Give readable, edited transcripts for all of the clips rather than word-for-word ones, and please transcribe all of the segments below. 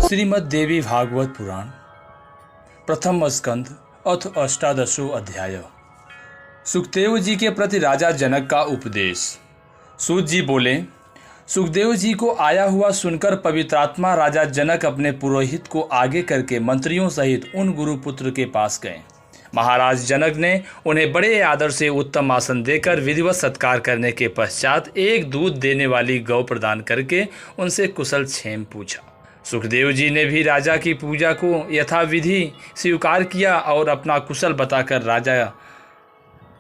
श्रीमद् देवी भागवत पुराण प्रथम स्कंध अथ अष्टादशो अध्याय। सुखदेव जी के प्रति राजा जनक का उपदेश। सूत जी बोले, सुखदेव जी को आया हुआ सुनकर पवित्रात्मा राजा जनक अपने पुरोहित को आगे करके मंत्रियों सहित उन गुरुपुत्र के पास गए। महाराज जनक ने उन्हें बड़े आदर से उत्तम आसन देकर विधिवत सत्कार करने के पश्चात एक दूध देने वाली गौ प्रदान करके उनसे कुशल क्षेम पूछा। सुखदेव जी ने भी राजा की पूजा को यथाविधि स्वीकार किया और अपना कुशल बताकर राजा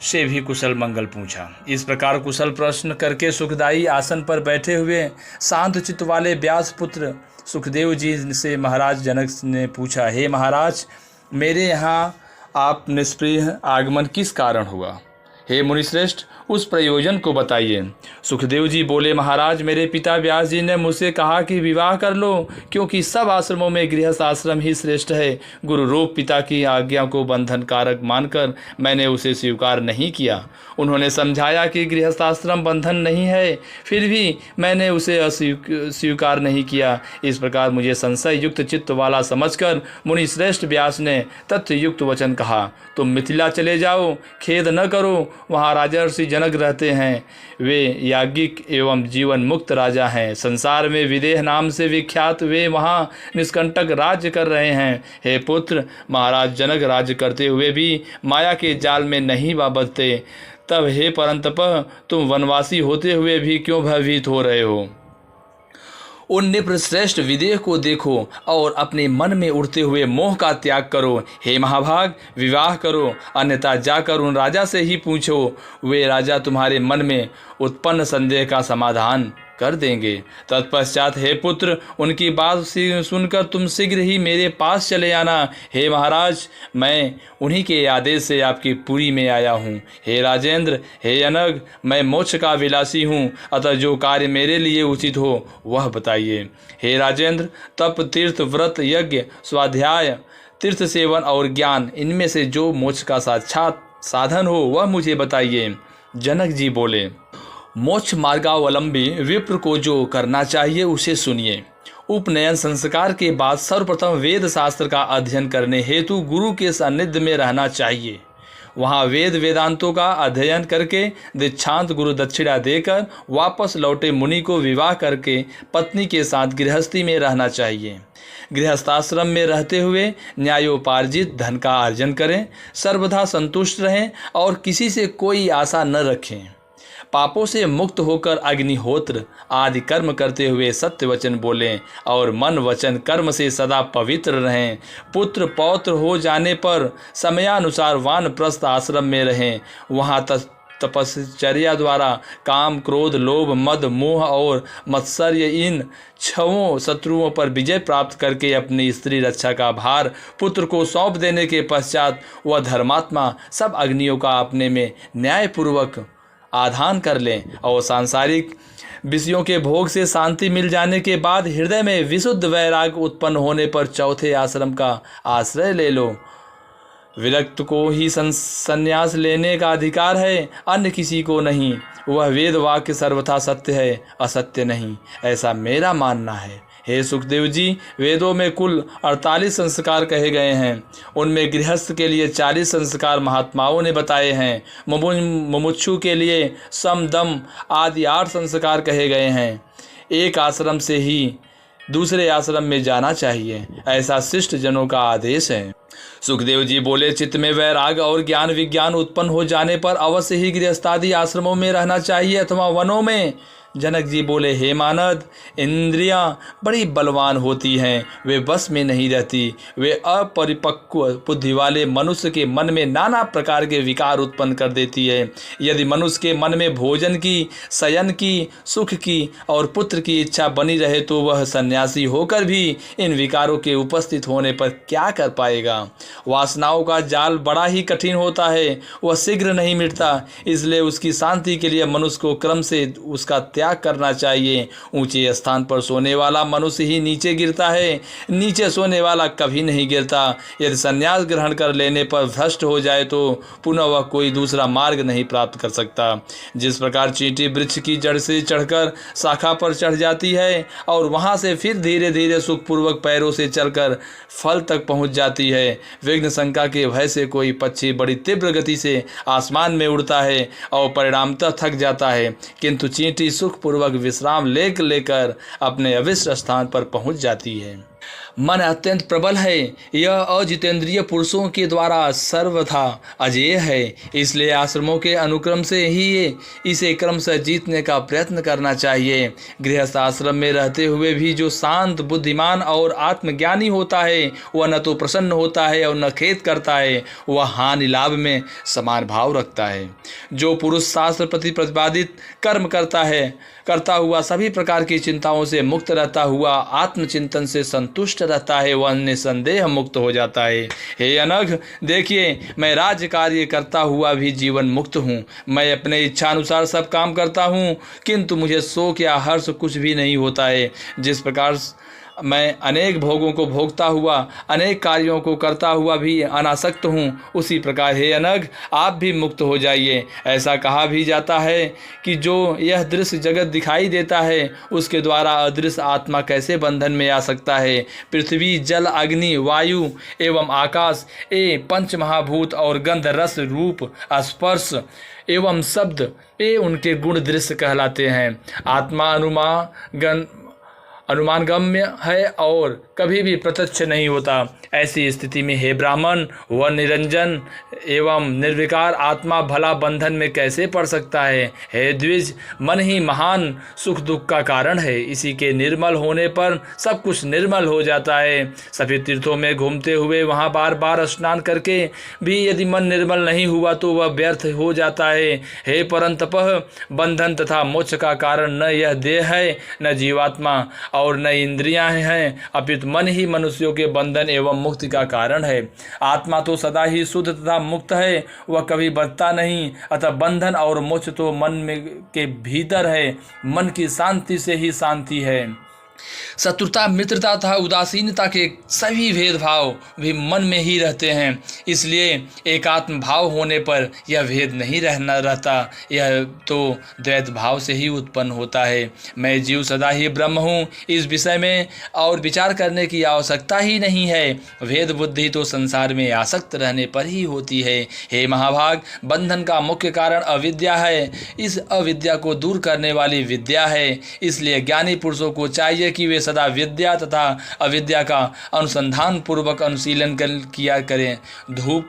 से भी कुशल मंगल पूछा। इस प्रकार कुशल प्रश्न करके सुखदायी आसन पर बैठे हुए शांत चित्त वाले व्यास पुत्र सुखदेव जी से महाराज जनक ने पूछा, हे महाराज, मेरे यहाँ आप निष्प्रिय आगमन किस कारण हुआ? हे मुनिश्रेष्ठ, उस प्रयोजन को बताइए। सुखदेव जी बोले, महाराज, मेरे पिता व्यास जी ने मुझसे कहा कि विवाह कर लो, क्योंकि सब आश्रमों में गृहस्थ आश्रम ही श्रेष्ठ है। गुरु रूप पिता की आज्ञा को बंधन कारक मानकर मैंने उसे स्वीकार नहीं किया। उन्होंने समझाया कि गृहस्थ आश्रम बंधन नहीं है, फिर भी मैंने उसे स्वीकार नहीं किया। इस प्रकार मुझे संशय युक्त चित्त वाला समझकर मुनिश्रेष्ठ व्यास ने तथ्य युक्त वचन कहा, तुम मिथिला चले जाओ, खेद न करो, वहाँ राजर्षि जनक रहते हैं। वे याज्ञिक एवं जीवन मुक्त राजा हैं। संसार में विदेह नाम से विख्यात वे वहाँ निष्कंटक राज्य कर रहे हैं। हे पुत्र, महाराज जनक राज्य करते हुए भी माया के जाल में नहीं बंधते, तब हे परंतप, तुम वनवासी होते हुए भी क्यों भयभीत हो रहे हो? उन निप्रश्रेष्ठ विदेह को देखो और अपने मन में उड़ते हुए मोह का त्याग करो। हे महाभाग, विवाह करो, अन्यथा जाकर उन राजा से ही पूछो, वे राजा तुम्हारे मन में उत्पन्न संदेह का समाधान कर देंगे। तत्पश्चात हे पुत्र, उनकी बात सुनकर तुम शीघ्र ही मेरे पास चले आना। हे महाराज, मैं उन्हीं के आदेश से आपकी पुरी में आया हूँ। हे राजेंद्र, हे अनग, मैं मोक्ष का विलासी हूँ, अतः जो कार्य मेरे लिए उचित हो वह बताइए। हे राजेंद्र, तप, तीर्थ, व्रत, यज्ञ, स्वाध्याय, तीर्थ सेवन और ज्ञान, इनमें से जो मोक्ष का साक्षात साधन हो वह मुझे बताइए। जनक जी बोले, मोक्ष मार्गावलंबी विप्र को जो करना चाहिए उसे सुनिए। उपनयन संस्कार के बाद सर्वप्रथम वेद शास्त्र का अध्ययन करने हेतु गुरु के सानिध्य में रहना चाहिए। वहाँ वेद वेदांतों का अध्ययन करके दीक्षांत गुरु दक्षिणा देकर वापस लौटे मुनि को विवाह करके पत्नी के साथ गृहस्थी में रहना चाहिए। गृहस्थाश्रम में रहते हुए न्यायोपार्जित धन का अर्जन करें, सर्वदा संतुष्ट रहें और किसी से कोई आशा न रखें। पापों से मुक्त होकर अग्निहोत्र आदि कर्म करते हुए सत्य वचन बोलें और मन वचन कर्म से सदा पवित्र रहें। पुत्र पौत्र हो जाने पर समयानुसार वानप्रस्थ आश्रम में रहें। वहाँ तपश्चर्या द्वारा काम, क्रोध, लोभ, मद, मोह और मत्सर्य, इन छहों शत्रुओं पर विजय प्राप्त करके अपनी स्त्री रक्षा का भार पुत्र को सौंप देने के पश्चात वह धर्मात्मा सब अग्नियों का अपने में न्यायपूर्वक आधान कर लें और सांसारिक विषयों के भोग से शांति मिल जाने के बाद हृदय में विशुद्ध वैराग उत्पन्न होने पर चौथे आश्रम का आश्रय ले लो। विरक्त को ही संन्यास लेने का अधिकार है, अन्य किसी को नहीं। वह वेद वाक्य सर्वथा सत्य है, असत्य नहीं, ऐसा मेरा मानना है। हे सुखदेव जी, वेदों में कुल 48 संस्कार कहे गए हैं। उनमें गृहस्थ के लिए 40 संस्कार महात्माओं ने बताए हैं। मुमुक्षु के लिए सम, दम आदि 8 संस्कार कहे गए हैं। एक आश्रम से ही दूसरे आश्रम में जाना चाहिए, ऐसा शिष्ट जनों का आदेश है। सुखदेव जी बोले, चित्त में वैराग और ज्ञान विज्ञान उत्पन्न हो जाने पर अवश्य ही गृहस्थादि आश्रमों में रहना चाहिए अथवा वनों में। जनक जी बोले, हे मानद, इंद्रियां बड़ी बलवान होती हैं, वे बस में नहीं रहती। वे अपरिपक्व बुद्धि वाले मनुष्य के मन में नाना प्रकार के विकार उत्पन्न कर देती है। यदि मनुष्य के मन में भोजन की, शयन की, सुख की और पुत्र की इच्छा बनी रहे तो वह सन्यासी होकर भी इन विकारों के उपस्थित होने पर क्या कर पाएगा? वासनाओं का जाल बड़ा ही कठिन होता है, वह शीघ्र नहीं मिटता। इसलिए उसकी शांति के लिए मनुष्य को क्रम से उसका त्याग करना चाहिए। ऊंचे स्थान पर सोने वाला मनुष्य ही नीचे गिरता है, नीचे सोने वाला कभी नहीं गिरता। यदि संन्यास ग्रहण कर लेने पर भ्रष्ट हो जाए तो पुनः वह कोई दूसरा मार्ग नहीं प्राप्त कर सकता। जिस प्रकार चींटी वृक्ष की जड़ से चढ़कर शाखा पर चढ़ जाती है और वहां से फिर धीरे धीरे सुखपूर्वक पैरों से चलकर फल तक पहुंच जाती है, विघ्न शंका के भय से कोई पक्षी बड़ी तीव्र गति से आसमान में उड़ता है और परिणामतः थक जाता है, किंतु चींटी सुखपूर्वक विश्राम लेकर अपने अविष्ट स्थान पर पहुंच जाती है। मन अत्यंत प्रबल है, यह अजितेंद्रिय पुरुषों के द्वारा सर्वथा अजेय है, इसलिए आश्रमों के अनुक्रम से ही इसे क्रम से जीतने का प्रयत्न करना चाहिए। गृहस्थ आश्रम में रहते हुए भी जो शांत, बुद्धिमान और आत्मज्ञानी होता है वह न तो प्रसन्न होता है और न खेद करता है, वह हानि लाभ में समान भाव रखता है। जो पुरुष शास्त्र प्रति प्रतिपादित कर्म करता हुआ सभी प्रकार की चिंताओं से मुक्त रहता हुआ आत्मचिंतन से संतुष्ट रहता है, वह निसंदेह मुक्त हो जाता है। हे अनघ, देखिए, मैं राज्य कार्य करता हुआ भी जीवन मुक्त हूँ। मैं अपने इच्छानुसार सब काम करता हूँ, किंतु मुझे शोक या हर्ष कुछ भी नहीं होता है। जिस प्रकार मैं अनेक भोगों को भोगता हुआ, अनेक कार्यों को करता हुआ भी अनासक्त हूँ, उसी प्रकार हे अनघ, आप भी मुक्त हो जाइए। ऐसा कहा भी जाता है कि जो यह दृश्य जगत दिखाई देता है उसके द्वारा अदृश्य आत्मा कैसे बंधन में आ सकता है। पृथ्वी, जल, अग्नि, वायु एवं आकाश, ये पंच महाभूत और गंध, रस, रूप, स्पर्श एवं शब्द, ये उनके गुण दृश्य कहलाते हैं। आत्मा अनुमानगम्य है और कभी भी प्रत्यक्ष नहीं होता। ऐसी स्थिति में हे ब्राह्मण, वह निरंजन एवं निर्विकार आत्मा भला बंधन में कैसे पड़ सकता है। हे द्विज, मन ही महान सुख दुख का कारण है, इसी के निर्मल होने पर सब कुछ निर्मल हो जाता है। सभी तीर्थों में घूमते हुए वहाँ बार बार स्नान करके भी यदि मन निर्मल नहीं हुआ तो वह व्यर्थ हो जाता है। हे परंतपः, बंधन तथा मोक्ष का कारण न यह देह है, न जीवात्मा और न इंद्रियां हैं, अपितु मन ही मनुष्यों के बंधन एवं मुक्ति का कारण है। आत्मा तो सदा ही शुद्ध तथा मुक्त है, वह कभी बदता नहीं, अतः बंधन और मोक्ष तो मन में के भीतर है। मन की शांति से ही शांति है। शत्रुता, मित्रता तथा उदासीनता के सभी भेदभाव भी मन में ही रहते हैं, इसलिए एकात्म भाव होने पर यह भेद नहीं रहता, यह तो द्वैत भाव से ही उत्पन्न होता है। मैं जीव सदा ही ब्रह्म हूँ, इस विषय में और विचार करने की आवश्यकता ही नहीं है। भेद बुद्धि तो संसार में आसक्त रहने पर ही होती है। हे महाभाग, बंधन का मुख्य कारण अविद्या है, इस अविद्या को दूर करने वाली विद्या है। इसलिए ज्ञानी पुरुषों को चाहिए कि वे सदा विद्या तथा अविद्या का अनुसंधान पूर्वक अनुशीलन किया करें। धूप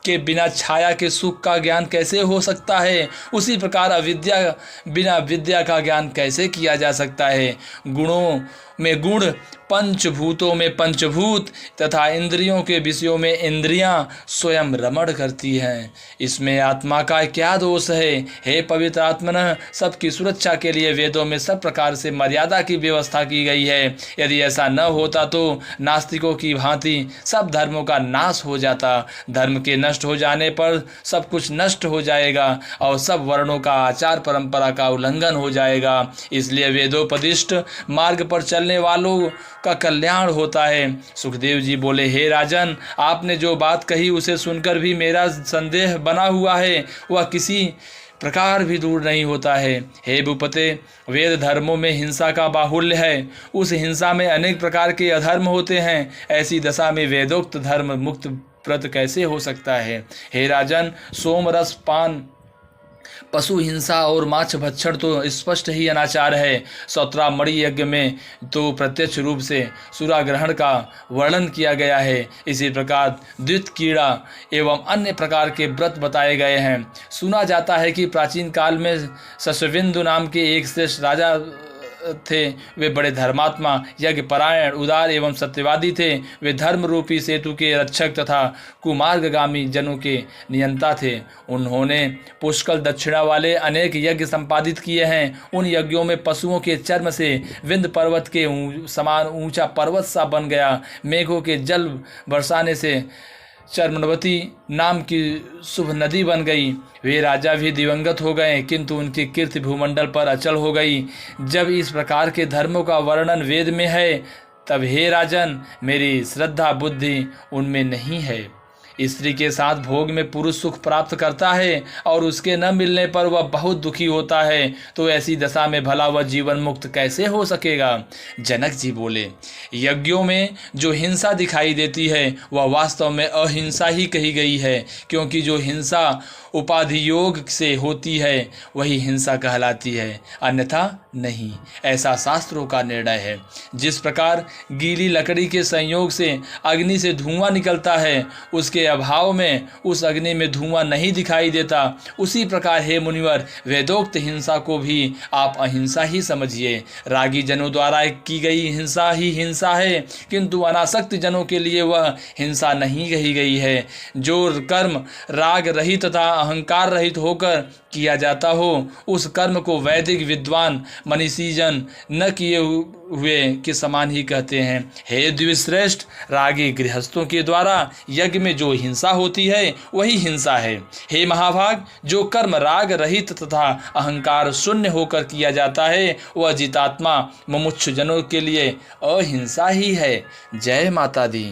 के बिना छाया के सुख का ज्ञान कैसे हो सकता है, उसी प्रकार अविद्या बिना विद्या का ज्ञान कैसे किया जा सकता है। गुणों में गुण, पंचभूतों में पंचभूत तथा इंद्रियों के विषयों में इंद्रियां स्वयं रमण करती हैं, इसमें आत्मा का क्या दोष है। हे पवित्र आत्मन, सबकी सुरक्षा के लिए वेदों में सब प्रकार से मर्यादा की व्यवस्था की गई है। यदि ऐसा न होता तो नास्तिकों की भांति सब धर्मों का नाश हो जाता। धर्म के नष्ट हो जाने पर सब कुछ नष्ट हो जाएगा और सब वर्णों का आचार परंपरा का उल्लंघन हो जाएगा। इसलिए वेदोपदिष्ट मार्ग पर चलने वालों का कल्याण होता है। सुखदेव जी बोले, हे राजन, आपने जो बात कही उसे सुनकर भी मेरा संदेह बना हुआ है, वह किसी प्रकार भी दूर नहीं होता है। हे भूपते, वेद धर्मों में हिंसा का बाहुल्य है, उस हिंसा में अनेक प्रकार के अधर्म होते हैं। ऐसी दशा में वेदोक्त धर्म मुक्त व्रत कैसे हो सकता है। हे राजन, सोम रस पान, पशु हिंसा और माछ भक्षण तो स्पष्ट ही अनाचार है। सौत्रा मणि यज्ञ में तो प्रत्यक्ष रूप से सूर्यग्रहण का वर्णन किया गया है। इसी प्रकार द्वित कीड़ा एवं अन्य प्रकार के व्रत बताए गए हैं। सुना जाता है कि प्राचीन काल में शशविंदु नाम के एक श्रेष्ठ राजा थे। वे बड़े धर्मात्मा, यज्ञ परायण, उदार एवं सत्यवादी थे। वे धर्म रूपी सेतु के रक्षक तथा कुमार्गगामी जनों के नियंता थे। उन्होंने पुष्कल दक्षिणा वाले अनेक यज्ञ संपादित किए हैं। उन यज्ञों में पशुओं के चर्म से विंध्य पर्वत के समान ऊंचा पर्वत सा बन गया। मेघों के जल बरसाने से चर्मनवती नाम की शुभ नदी बन गई। वे राजा भी दिवंगत हो गए, किंतु उनकी कीर्ति भूमंडल पर अचल हो गई। जब इस प्रकार के धर्मों का वर्णन वेद में है, तब हे राजन, मेरी श्रद्धा बुद्धि उनमें नहीं है। स्त्री के साथ भोग में पुरुष सुख प्राप्त करता है और उसके न मिलने पर वह बहुत दुखी होता है, तो ऐसी दशा में भला वह जीवन मुक्त कैसे हो सकेगा। जनक जी बोले, यज्ञों में जो हिंसा दिखाई देती है वह वास्तव में अहिंसा ही कही गई है, क्योंकि जो हिंसा उपाधि योग से होती है वही हिंसा कहलाती है, अन्यथा नहीं। ऐसा शास्त्रों का निर्णय है। जिस प्रकार गीली लकड़ी के संयोग से अग्नि से धुआं निकलता है, उसके अभाव में उस अग्नि में धुआं नहीं दिखाई देता, उसी प्रकार हे मुनिवर, वेदोक्त हिंसा को भी आप अहिंसा ही समझिए। रागी जनों द्वारा की गई हिंसा ही हिंसा है, किंतु अनासक्त जनों के लिए वह हिंसा नहीं कही गई है। जो कर्म राग रहित तथा अहंकार रहित होकर किया जाता हो, उस कर्म को वैदिक विद्वान मनीषीजन न किए हुए के समान ही कहते हैं। हे द्विश्रेष्ठ, रागी गृहस्थों के द्वारा यज्ञ में जो हिंसा होती है वही हिंसा है। हे महाभाग, जो कर्म राग रहित तथा अहंकार शून्य होकर किया जाता है वह जितात्मा मुमुक्षु जनों के लिए अहिंसा ही है। जय माता दी।